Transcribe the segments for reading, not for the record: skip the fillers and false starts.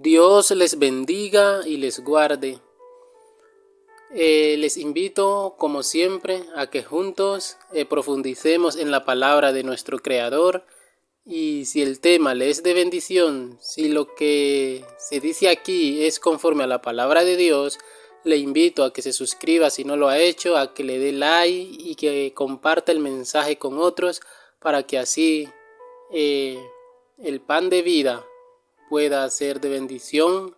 Dios les bendiga y les guarde. Les invito, como siempre, a que juntos profundicemos en la palabra de nuestro Creador. Y si el tema le es de bendición, si lo que se dice aquí es conforme a la palabra de Dios, le invito a que se suscriba si no lo ha hecho, a que le dé like y que comparta el mensaje con otros para que así el pan de vida pueda ser de bendición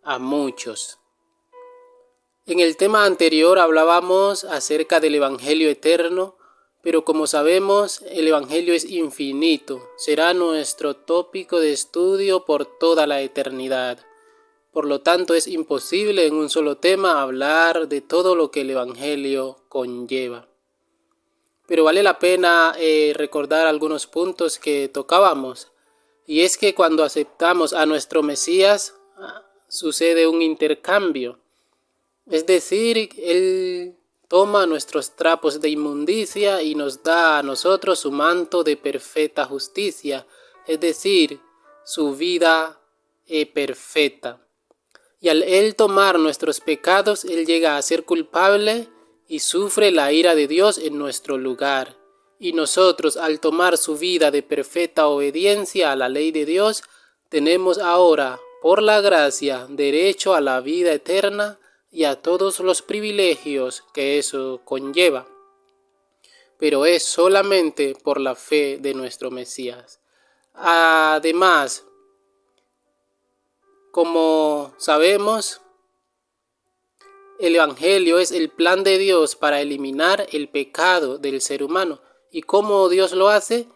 a muchos. En el tema anterior hablábamos acerca del Evangelio eterno, pero como sabemos, el Evangelio es infinito. Será nuestro tópico de estudio por toda la eternidad. Por lo tanto, es imposible en un solo tema hablar de todo lo que el Evangelio conlleva. Pero vale la pena recordar algunos puntos que tocábamos. Y es que cuando aceptamos a nuestro Mesías, sucede un intercambio. Es decir, Él toma nuestros trapos de inmundicia y nos da a nosotros su manto de perfecta justicia, es decir, su vida perfecta. Y al Él tomar nuestros pecados, Él llega a ser culpable y sufre la ira de Dios en nuestro lugar. Y nosotros, al tomar su vida de perfecta obediencia a la ley de Dios, tenemos ahora, por la gracia, derecho a la vida eterna y a todos los privilegios que eso conlleva. Pero es solamente por la fe de nuestro Mesías. Además, como sabemos, el Evangelio es el plan de Dios para eliminar el pecado del ser humano. ¿Y cómo Dios lo hace?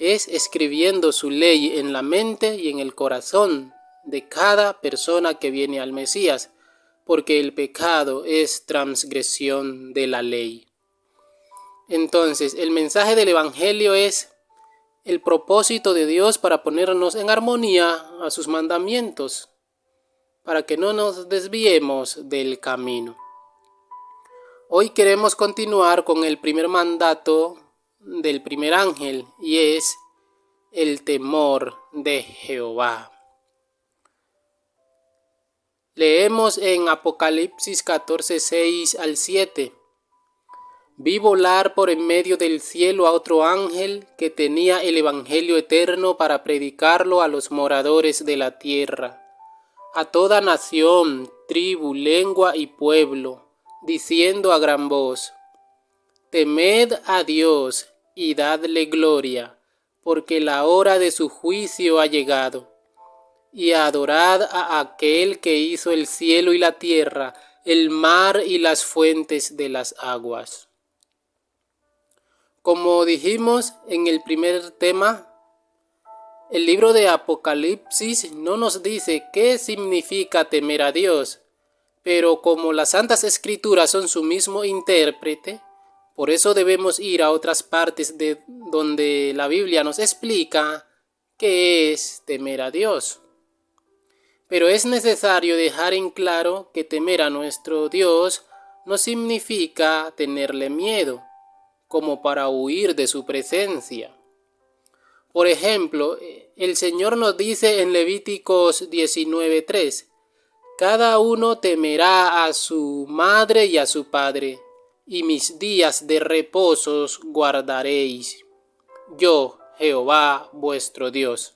Es escribiendo su ley en la mente y en el corazón de cada persona que viene al Mesías, porque el pecado es transgresión de la ley. Entonces, el mensaje del Evangelio es el propósito de Dios para ponernos en armonía a sus mandamientos, para que no nos desviemos del camino. Hoy queremos continuar con el primer mandato del primer ángel, y es el temor de Jehová. Leemos en Apocalipsis 14, 6 al 7. Vi volar por en medio del cielo a otro ángel que tenía el evangelio eterno para predicarlo a los moradores de la tierra, a toda nación, tribu, lengua y pueblo, diciendo a gran voz: Temed a Dios y dadle gloria, porque la hora de su juicio ha llegado. Y adorad a aquel que hizo el cielo y la tierra, el mar y las fuentes de las aguas. Como dijimos en el primer tema, el libro de Apocalipsis no nos dice qué significa temer a Dios, pero como las Santas Escrituras son su mismo intérprete, por eso debemos ir a otras partes de donde la Biblia nos explica qué es temer a Dios. Pero es necesario dejar en claro que temer a nuestro Dios no significa tenerle miedo, como para huir de su presencia. Por ejemplo, el Señor nos dice en Levíticos 19:3, cada uno temerá a su madre y a su padre, y mis días de reposos guardaréis. Yo, Jehová, vuestro Dios.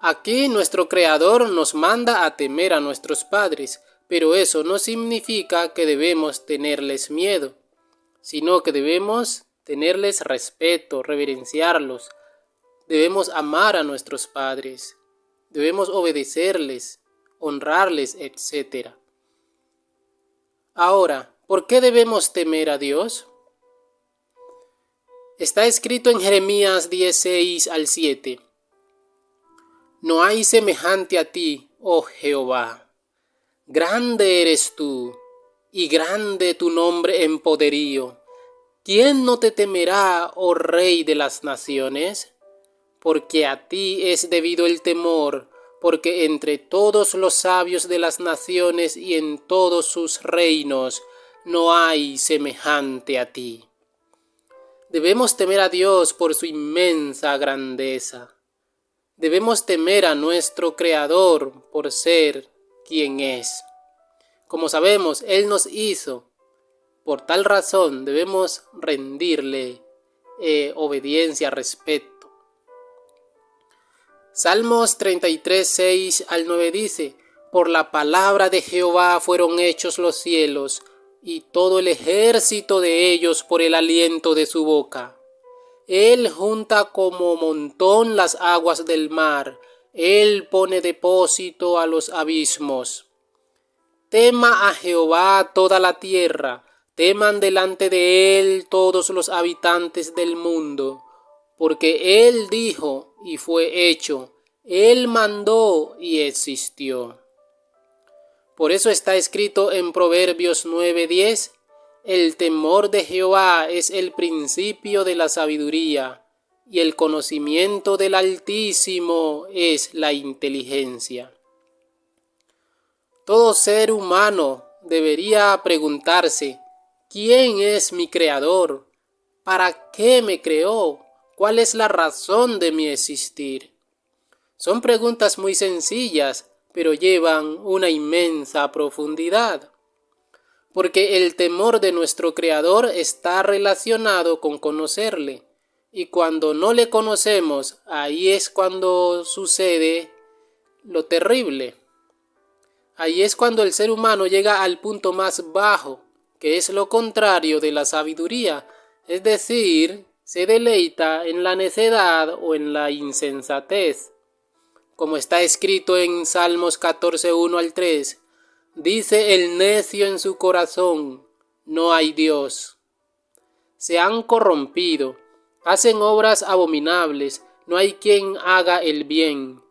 Aquí nuestro Creador nos manda a temer a nuestros padres, pero eso no significa que debemos tenerles miedo, sino que debemos tenerles respeto, reverenciarlos. Debemos amar a nuestros padres, debemos obedecerles, honrarles, etc. Ahora, ¿por qué debemos temer a Dios? Está escrito en Jeremías 16 al 7. No hay semejante a ti, oh Jehová. Grande eres tú, y grande tu nombre en poderío. ¿Quién no te temerá, oh Rey de las naciones? Porque a ti es debido el temor, porque entre todos los sabios de las naciones y en todos sus reinos no hay semejante a ti. Debemos temer a Dios por su inmensa grandeza. Debemos temer a nuestro Creador por ser quien es. Como sabemos, Él nos hizo. Por tal razón debemos rendirle obediencia, respeto. Salmos 33, 6 al 9 dice: por la palabra de Jehová fueron hechos los cielos, y todo el ejército de ellos por el aliento de su boca. Él junta como montón las aguas del mar, Él pone depósito a los abismos. Tema a Jehová toda la tierra, teman delante de Él todos los habitantes del mundo, porque Él dijo y fue hecho, Él mandó y existió. Por eso está escrito en Proverbios 9:10, el temor de Jehová es el principio de la sabiduría, y el conocimiento del Altísimo es la inteligencia. Todo ser humano debería preguntarse, ¿quién es mi Creador? ¿Para qué me creó? ¿Cuál es la razón de mi existir? Son preguntas muy sencillas, pero llevan una inmensa profundidad. Porque el temor de nuestro Creador está relacionado con conocerle. Y cuando no le conocemos, ahí es cuando sucede lo terrible. Ahí es cuando el ser humano llega al punto más bajo, que es lo contrario de la sabiduría, es decir, se deleita en la necedad o en la insensatez. Como está escrito en Salmos 14, 1 al 3, dice el necio en su corazón, no hay Dios. Se han corrompido, hacen obras abominables, no hay quien haga el bien.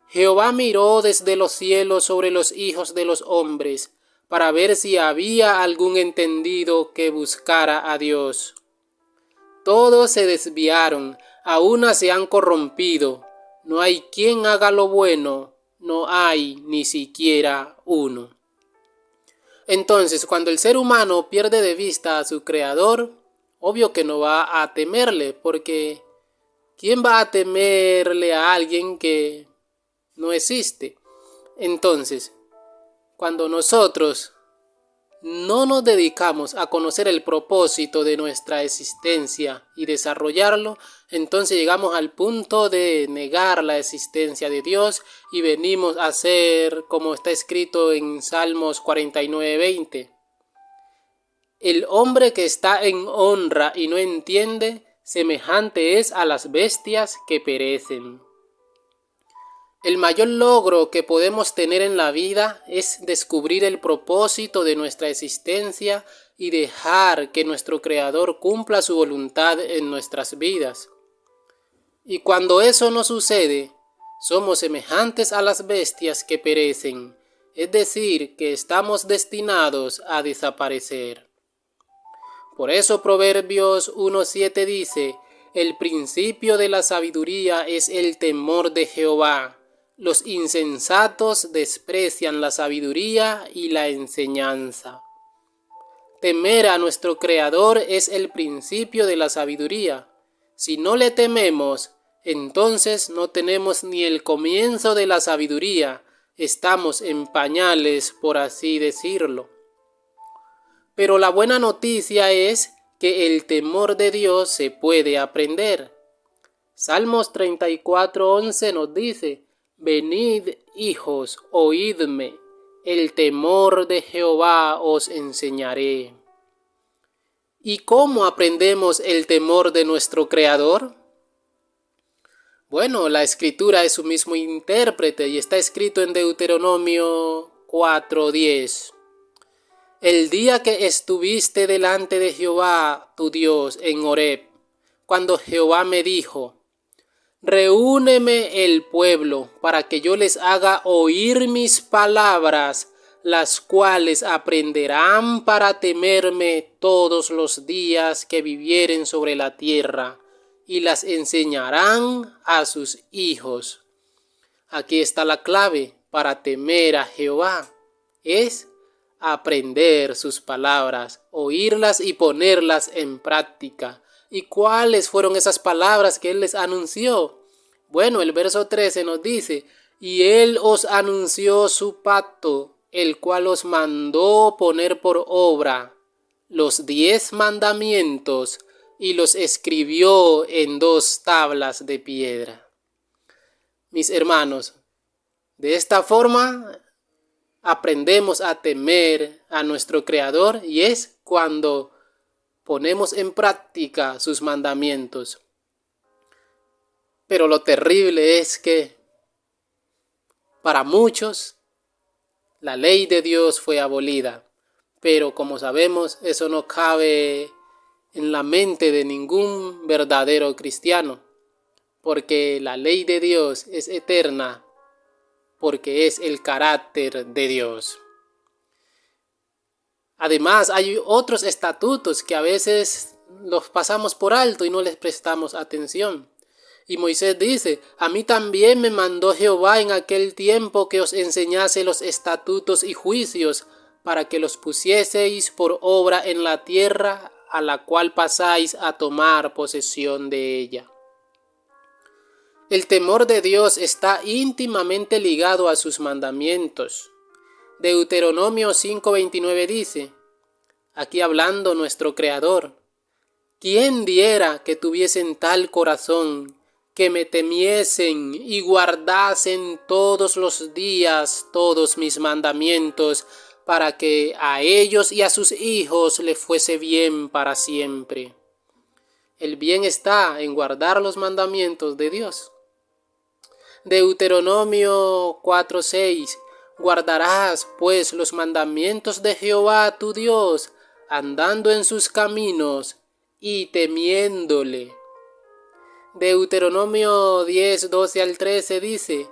Jehová miró desde los cielos sobre los hijos de los hombres, para ver si había algún entendido que buscara a Dios. Todos se desviaron, a una se han corrompido, no hay quien haga lo bueno, no hay ni siquiera uno. Entonces, cuando el ser humano pierde de vista a su Creador, obvio que no va a temerle, porque ¿quién va a temerle a alguien que no existe? Entonces, cuando nosotros no nos dedicamos a conocer el propósito de nuestra existencia y desarrollarlo, entonces llegamos al punto de negar la existencia de Dios y venimos a ser, como está escrito en Salmos 49:20. El hombre que está en honra y no entiende, semejante es a las bestias que perecen. El mayor logro que podemos tener en la vida es descubrir el propósito de nuestra existencia y dejar que nuestro Creador cumpla su voluntad en nuestras vidas. Y cuando eso no sucede, somos semejantes a las bestias que perecen, es decir, que estamos destinados a desaparecer. Por eso Proverbios 1:7 dice, el principio de la sabiduría es el temor de Jehová. Los insensatos desprecian la sabiduría y la enseñanza. Temer a nuestro Creador es el principio de la sabiduría. Si no le tememos, entonces no tenemos ni el comienzo de la sabiduría. Estamos en pañales, por así decirlo. Pero la buena noticia es que el temor de Dios se puede aprender. Salmos 34:11 nos dice, venid, hijos, oídme, el temor de Jehová os enseñaré. ¿Y cómo aprendemos el temor de nuestro Creador? Bueno, la Escritura es su mismo intérprete y está escrito en Deuteronomio 4:10. El día que estuviste delante de Jehová, tu Dios, en Horeb, cuando Jehová me dijo, reúneme el pueblo para que yo les haga oír mis palabras, las cuales aprenderán para temerme todos los días que vivieren sobre la tierra, y las enseñarán a sus hijos. Aquí está la clave para temer a Jehová. Es aprender sus palabras, oírlas y ponerlas en práctica. ¿Y cuáles fueron esas palabras que Él les anunció? Bueno, el verso 13 nos dice, y él os anunció su pacto, el cual os mandó poner por obra los 10 mandamientos y los escribió en 2 tablas de piedra. Mis hermanos, de esta forma aprendemos a temer a nuestro Creador y es cuando ponemos en práctica sus mandamientos. Pero lo terrible es que para muchos la ley de Dios fue abolida, pero como sabemos eso no cabe en la mente de ningún verdadero cristiano, porque la ley de Dios es eterna, porque es el carácter de Dios. Además, hay otros estatutos que a veces los pasamos por alto y no les prestamos atención. Y Moisés dice, a mí también me mandó Jehová en aquel tiempo que os enseñase los estatutos y juicios, para que los pusieseis por obra en la tierra a la cual pasáis a tomar posesión de ella. El temor de Dios está íntimamente ligado a sus mandamientos. Deuteronomio 5:29 dice, aquí hablando nuestro Creador, ¿quién diera que tuviesen tal corazón, que me temiesen y guardasen todos los días todos mis mandamientos, para que a ellos y a sus hijos les fuese bien para siempre? El bien está en guardar los mandamientos de Dios. Deuteronomio 4:6, guardarás pues los mandamientos de Jehová tu Dios, andando en sus caminos y temiéndole. Deuteronomio 10:12-13 dice,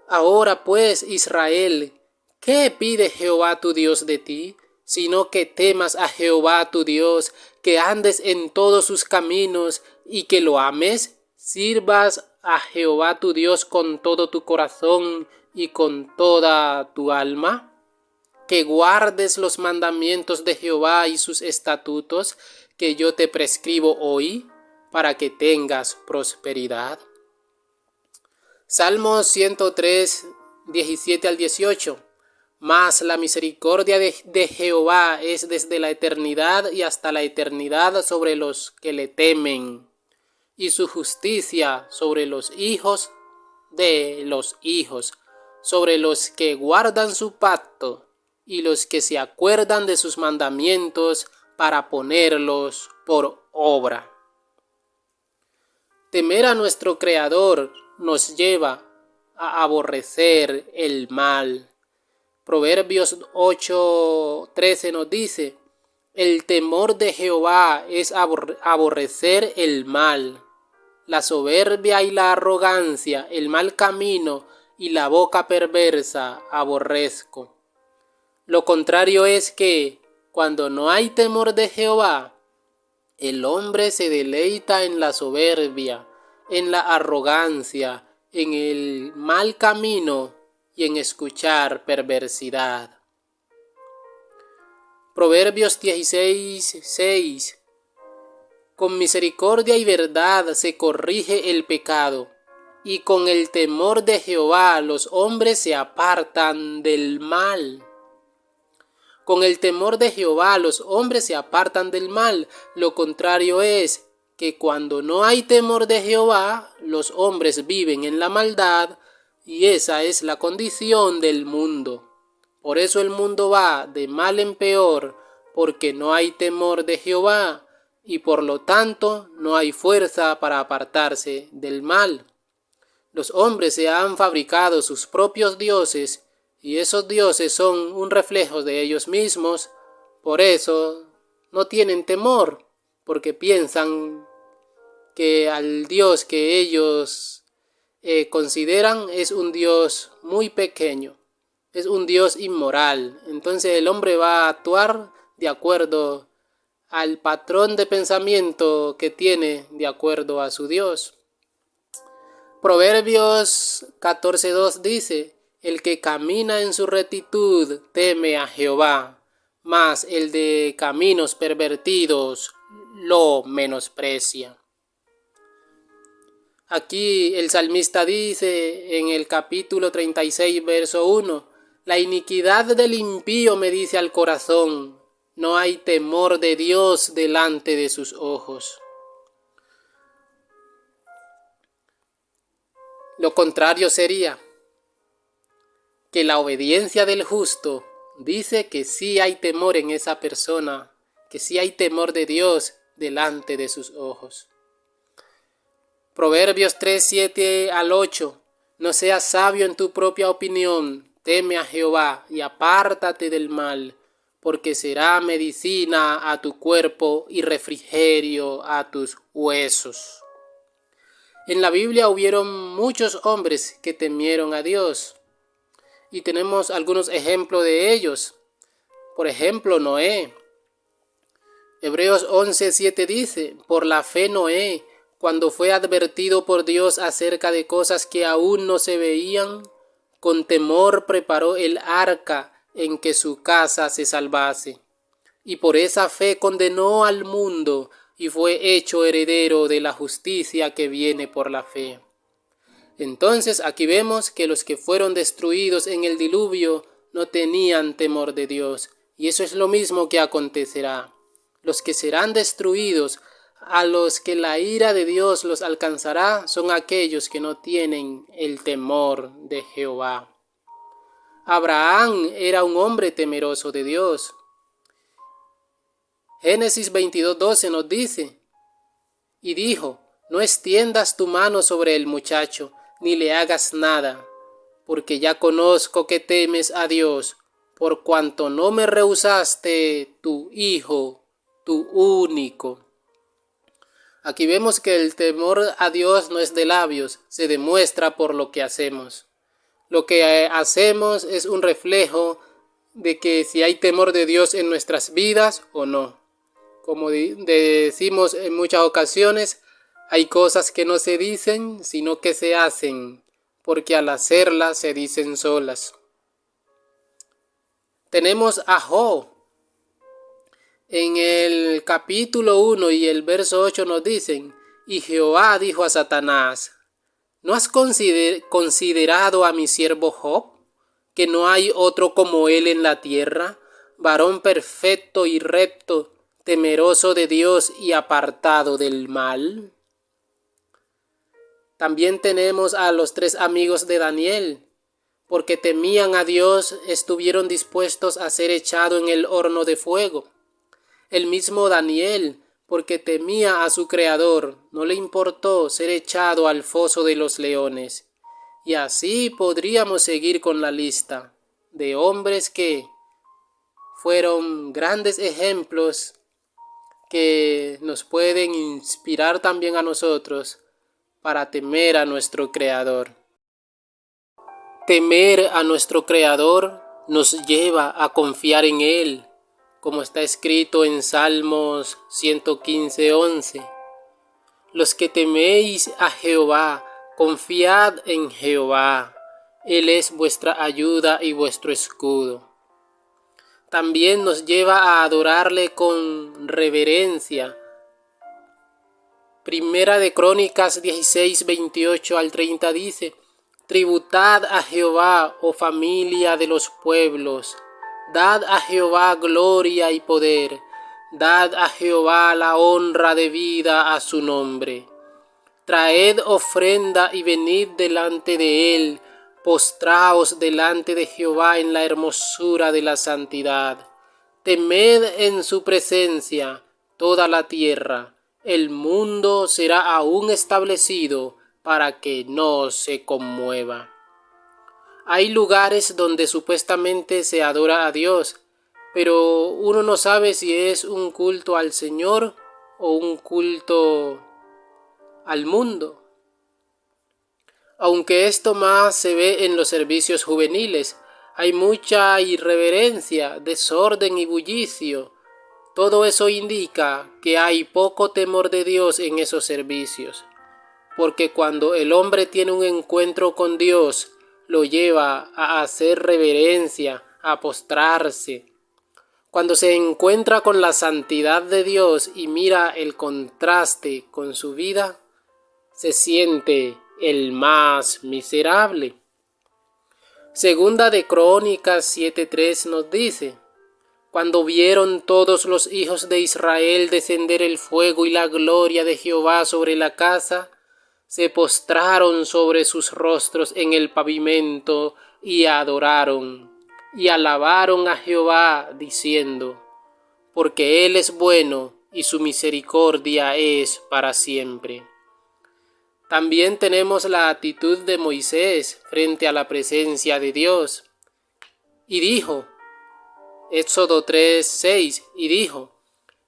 ahora pues, Israel, ¿qué pide Jehová tu Dios de ti? Sino que temas a Jehová tu Dios, que andes en todos sus caminos y que lo ames, sirvas a Jehová tu Dios con todo tu corazón y con toda tu alma, que guardes los mandamientos de Jehová y sus estatutos que yo te prescribo hoy, para que tengas prosperidad. Salmos 103, 17-18. Mas la misericordia de Jehová es desde la eternidad y hasta la eternidad sobre los que le temen, y su justicia sobre los hijos de los hijos, sobre los que guardan su pacto y los que se acuerdan de sus mandamientos para ponerlos por obra. Temer a nuestro Creador nos lleva a aborrecer el mal. Proverbios 8:13 nos dice, el temor de Jehová es aborrecer el mal, la soberbia y la arrogancia, el mal camino y la boca perversa aborrezco. Lo contrario es que, cuando no hay temor de Jehová, el hombre se deleita en la soberbia, en la arrogancia, en el mal camino y en escuchar perversidad. Proverbios 16:6. Con misericordia y verdad se corrige el pecado, y con el temor de Jehová los hombres se apartan del mal. Con el temor de Jehová los hombres se apartan del mal. Lo contrario es que cuando no hay temor de Jehová, los hombres viven en la maldad, y esa es la condición del mundo. Por eso el mundo va de mal en peor, porque no hay temor de Jehová, y por lo tanto no hay fuerza para apartarse del mal. Los hombres se han fabricado sus propios dioses, y esos dioses son un reflejo de ellos mismos. Por eso no tienen temor, porque piensan que al Dios que ellos consideran es un Dios muy pequeño, es un Dios inmoral. Entonces el hombre va a actuar de acuerdo al patrón de pensamiento que tiene de acuerdo a su Dios. Proverbios 14:2 dice, el que camina en su rectitud teme a Jehová, mas el de caminos pervertidos lo menosprecia. Aquí el salmista dice en el capítulo 36, verso 1, la iniquidad del impío me dice al corazón, no hay temor de Dios delante de sus ojos. Lo contrario sería que la obediencia del justo dice que sí hay temor en esa persona, que sí hay temor de Dios delante de sus ojos. Proverbios 3, 7 al 8. No seas sabio en tu propia opinión, teme a Jehová y apártate del mal, porque será medicina a tu cuerpo y refrigerio a tus huesos. En la Biblia hubieron muchos hombres que temieron a Dios y tenemos algunos ejemplos de ellos. Por ejemplo, Noé. Hebreos 11, 7 dice, por la fe Noé, cuando fue advertido por Dios acerca de cosas que aún no se veían, con temor preparó el arca en que su casa se salvase. Y por esa fe condenó al mundo y fue hecho heredero de la justicia que viene por la fe. Entonces aquí vemos que los que fueron destruidos en el diluvio no tenían temor de Dios. Y eso es lo mismo que acontecerá. Los que serán destruidos, a los que la ira de Dios los alcanzará, son aquellos que no tienen el temor de Jehová. Abraham era un hombre temeroso de Dios. Génesis 22:12 nos dice, y dijo, no extiendas tu mano sobre el muchacho, ni le hagas nada, porque ya conozco que temes a Dios, por cuanto no me rehusaste tu hijo, tu único. Aquí vemos que el temor a Dios no es de labios, se demuestra por lo que hacemos. Lo que hacemos es un reflejo de que si hay temor de Dios en nuestras vidas o no. Como decimos en muchas ocasiones, hay cosas que no se dicen, sino que se hacen, porque al hacerlas se dicen solas. Tenemos a Job. En el capítulo 1 y el verso 8 nos dicen, y Jehová dijo a Satanás, ¿no has considerado a mi siervo Job, que no hay otro como él en la tierra, varón perfecto y recto, temeroso de Dios y apartado del mal? También tenemos a los 3 amigos de Daniel, porque temían a Dios, estuvieron dispuestos a ser echados en el horno de fuego. El mismo Daniel, porque temía a su Creador, no le importó ser echado al foso de los leones. Y así podríamos seguir con la lista de hombres que fueron grandes ejemplos que nos pueden inspirar también a nosotros para temer a nuestro Creador. Temer a nuestro Creador nos lleva a confiar en Él, como está escrito en Salmos 115:11. Los que teméis a Jehová, confiad en Jehová. Él es vuestra ayuda y vuestro escudo. También nos lleva a adorarle con reverencia. Primera de Crónicas 16:28 al 30 dice, tributad a Jehová, oh familia de los pueblos, dad a Jehová gloria y poder, dad a Jehová la honra debida a su nombre. Traed ofrenda y venid delante de él, postraos delante de Jehová en la hermosura de la santidad. Temed en su presencia toda la tierra, el mundo será aún establecido para que no se conmueva. Hay lugares donde supuestamente se adora a Dios, pero uno no sabe si es un culto al Señor o un culto al mundo. Aunque esto más se ve en los servicios juveniles, hay mucha irreverencia, desorden y bullicio. Todo eso indica que hay poco temor de Dios en esos servicios, porque cuando el hombre tiene un encuentro con Dios, lo lleva a hacer reverencia, a postrarse. Cuando se encuentra con la santidad de Dios y mira el contraste con su vida, se siente el más miserable. Segunda de Crónicas 7:3 nos dice: cuando vieron todos los hijos de Israel descender el fuego y la gloria de Jehová sobre la casa, se postraron sobre sus rostros en el pavimento y adoraron, y alabaron a Jehová, diciendo: porque Él es bueno y su misericordia es para siempre. También tenemos la actitud de Moisés frente a la presencia de Dios. Y dijo, Éxodo 3:6, y dijo: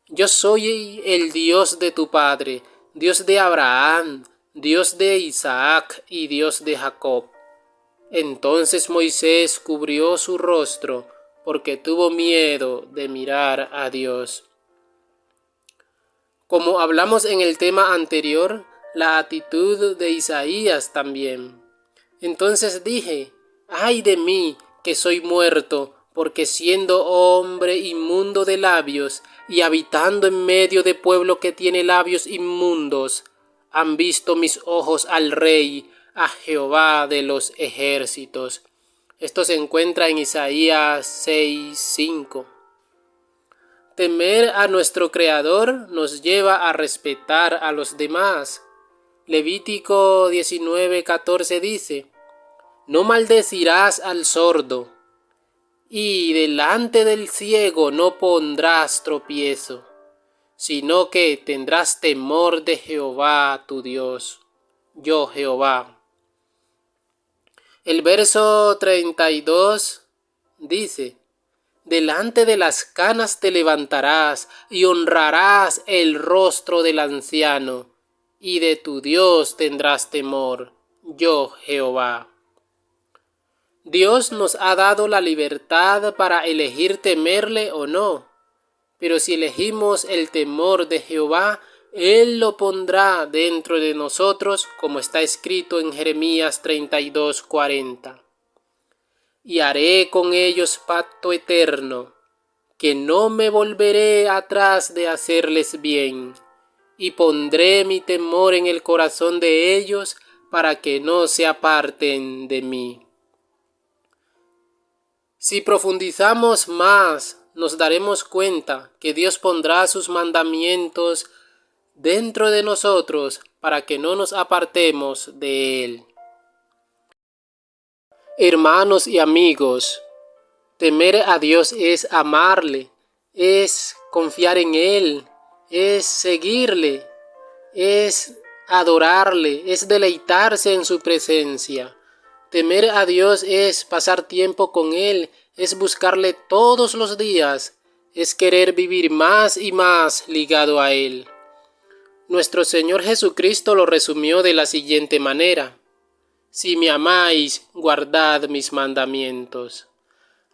yo soy el Dios de tu padre, Dios de Abraham, Dios de Isaac y Dios de Jacob. Entonces Moisés cubrió su rostro porque tuvo miedo de mirar a Dios. Como hablamos en el tema anterior, la actitud de Isaías también. Entonces dije: ay de mí, que soy muerto, porque siendo hombre inmundo de labios y habitando en medio de pueblo que tiene labios inmundos, han visto mis ojos al Rey, a Jehová de los ejércitos. Esto se encuentra en Isaías 6:5. Temer a nuestro Creador nos lleva a respetar a los demás. Levítico 19:14 dice: no maldecirás al sordo, y delante del ciego no pondrás tropiezo, sino que tendrás temor de Jehová tu Dios, yo Jehová. El verso 32 dice: delante de las canas te levantarás y honrarás el rostro del anciano, y de tu Dios tendrás temor, yo Jehová. Dios nos ha dado la libertad para elegir temerle o no, pero si elegimos el temor de Jehová, Él lo pondrá dentro de nosotros, como está escrito en Jeremías 32:40. Y haré con ellos pacto eterno, que no me volveré atrás de hacerles bien, y pondré mi temor en el corazón de ellos para que no se aparten de mí. Si profundizamos más, nos daremos cuenta que Dios pondrá sus mandamientos dentro de nosotros para que no nos apartemos de Él. Hermanos y amigos, temer a Dios es amarle, es confiar en Él, es seguirle, es adorarle, es deleitarse en su presencia. Temer a Dios es pasar tiempo con Él, es buscarle todos los días, es querer vivir más y más ligado a Él. Nuestro Señor Jesucristo lo resumió de la siguiente manera: si me amáis, guardad mis mandamientos.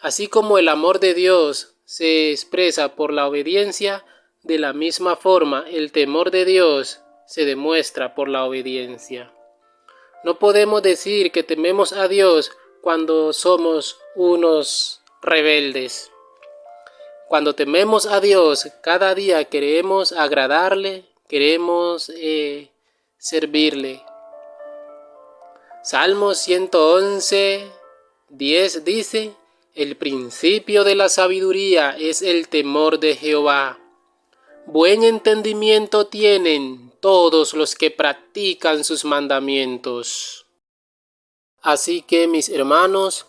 Así como el amor de Dios se expresa por la obediencia, de la misma forma el temor de Dios se demuestra por la obediencia. No podemos decir que tememos a Dios cuando somos unos rebeldes. Cuando tememos a Dios, cada día queremos agradarle, queremos servirle. Salmo 111:10 dice: el principio de la sabiduría es el temor de Jehová. Buen entendimiento tienen todos los que practican sus mandamientos. Así que, mis hermanos,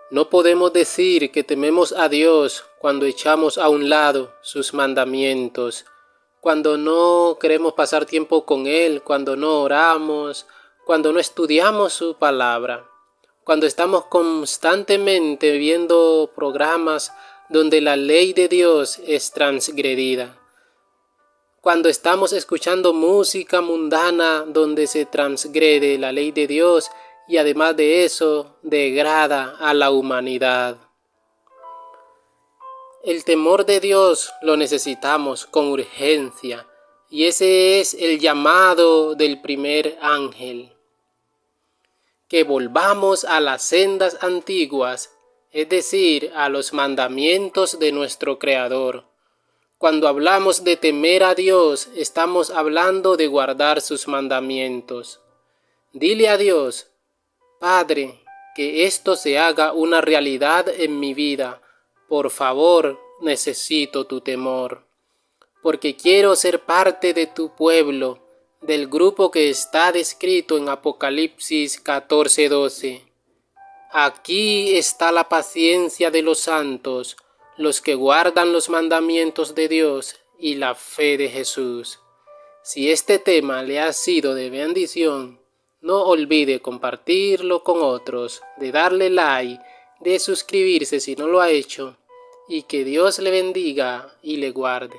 no podemos decir que tememos a Dios cuando echamos a un lado sus mandamientos, cuando no queremos pasar tiempo con Él, cuando no oramos, cuando no estudiamos su palabra, cuando estamos constantemente viendo programas donde la ley de Dios es transgredida, cuando estamos escuchando música mundana donde se transgrede la ley de Dios y además de eso degrada a la humanidad. El temor de Dios lo necesitamos con urgencia, y ese es el llamado del primer ángel. Que volvamos a las sendas antiguas, es decir, a los mandamientos de nuestro Creador. Cuando hablamos de temer a Dios, estamos hablando de guardar sus mandamientos. Dile a Dios: Padre, que esto se haga una realidad en mi vida. Por favor, necesito tu temor, porque quiero ser parte de tu pueblo, del grupo que está descrito en Apocalipsis 14:12. Aquí está la paciencia de los santos, los que guardan los mandamientos de Dios y la fe de Jesús. Si este tema le ha sido de bendición, no olvide compartirlo con otros, de darle like, de suscribirse si no lo ha hecho, y que Dios le bendiga y le guarde.